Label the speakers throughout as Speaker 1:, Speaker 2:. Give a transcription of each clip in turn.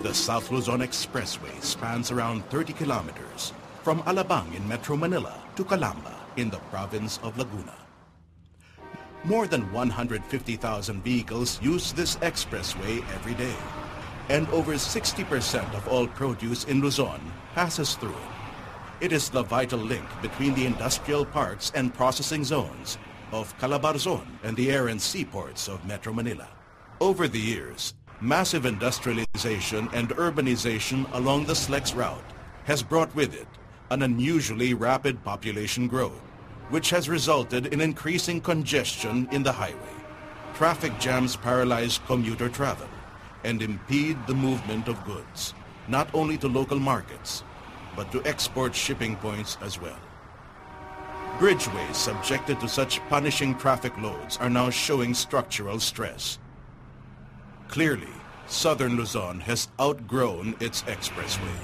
Speaker 1: The South Luzon Expressway spans around 30 kilometers from Alabang in Metro Manila to Calamba in the province of Laguna. More than 150,000 vehicles use this expressway every day, and over 60% of all produce in Luzon passes through it. It is the vital link between the industrial parks and processing zones of Calabarzon and the air and seaports of Metro Manila. Over the years, massive industrialization and urbanization along the SLEX route has brought with it an unusually rapid population growth, which has resulted in increasing congestion in the highway. Traffic jams paralyze commuter travel and impede the movement of goods, not only to local markets, but to export shipping points as well. Bridgeways subjected to such punishing traffic loads are now showing structural stress. Clearly, Southern Luzon has outgrown its expressway.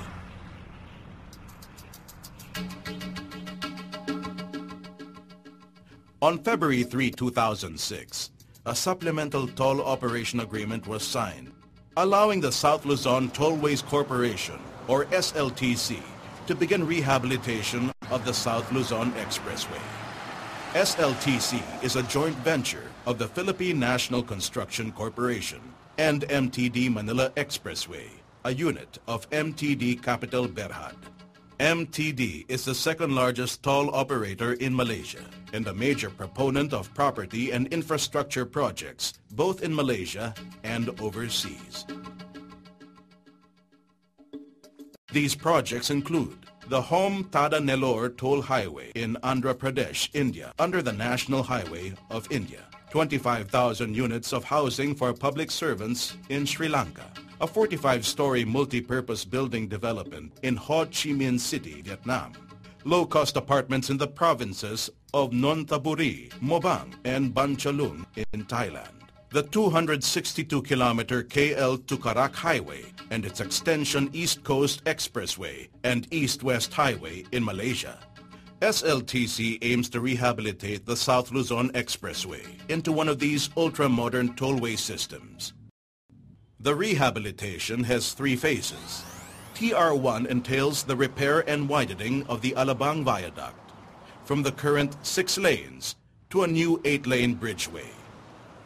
Speaker 1: On February 3, 2006, a supplemental toll operation agreement was signed, allowing the South Luzon Tollways Corporation, or SLTC, to begin rehabilitation of the South Luzon Expressway. SLTC is a joint venture of the Philippine National Construction Corporation and MTD Manila Expressway, a unit of MTD Capital Berhad. MTD is the second largest toll operator in Malaysia and a major proponent of property and infrastructure projects both in Malaysia and overseas. These projects include the Home-Tada-Nellore Toll Highway in Andhra Pradesh, India, under the National Highway of India, 25,000 units of housing for public servants in Sri Lanka, a 45-story multi-purpose building development in Ho Chi Minh City, Vietnam, low-cost apartments in the provinces of Nonthaburi, Mobang, and Banchalung in Thailand, the 262-kilometer KL Tukarak Highway and its extension East Coast Expressway and East-West Highway in Malaysia. SLTC aims to rehabilitate the South Luzon Expressway into one of these ultra-modern tollway systems. The rehabilitation has three phases. TR1 entails the repair and widening of the Alabang Viaduct from the current 6 lanes to a new 8-lane bridgeway.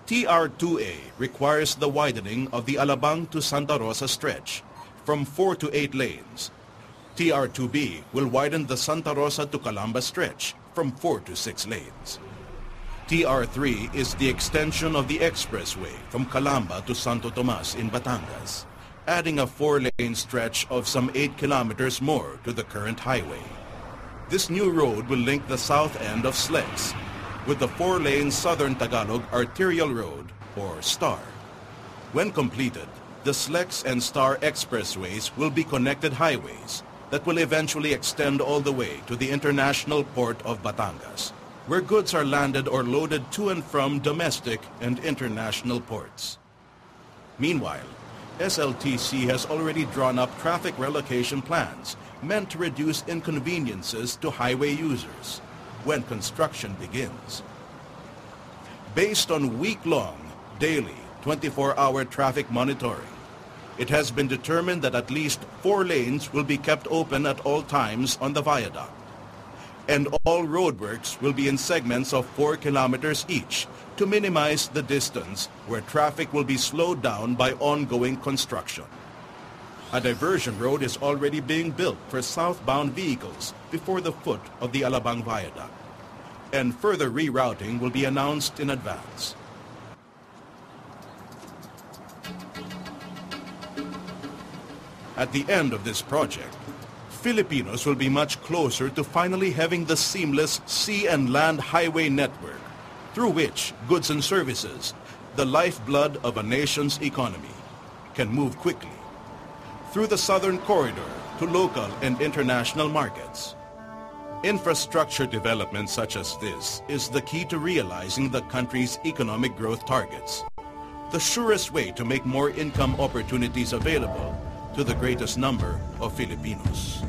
Speaker 1: TR2A requires the widening of the Alabang to Santa Rosa stretch from 4 to 8 lanes. TR2B will widen the Santa Rosa to Calamba stretch from 4 to 6 lanes. TR3 is the extension of the expressway from Calamba to Santo Tomas in Batangas, adding a 4-lane stretch of some 8 kilometers more to the current highway. This new road will link the south end of SLEX with the 4-lane Southern Tagalog Arterial Road, or STAR. When completed, the SLEX and STAR expressways will be connected highways that will eventually extend all the way to the international port of Batangas, where goods are landed or loaded to and from domestic and international ports. Meanwhile, SLTC has already drawn up traffic relocation plans meant to reduce inconveniences to highway users when construction begins. Based on week-long, daily, 24-hour traffic monitoring, it has been determined that at least 4 lanes will be kept open at all times on the viaduct, and all roadworks will be in segments of 4 kilometers each to minimize the distance where traffic will be slowed down by ongoing construction. A diversion road is already being built for southbound vehicles before the foot of the Alabang Viaduct, and further rerouting will be announced in advance. At the end of this project, Filipinos will be much closer to finally having the seamless sea and land highway network through which goods and services, the lifeblood of a nation's economy, can move quickly through the southern corridor to local and international markets. Infrastructure development such as this is the key to realizing the country's economic growth targets. the surest way to make more income opportunities available to the greatest number of Filipinos.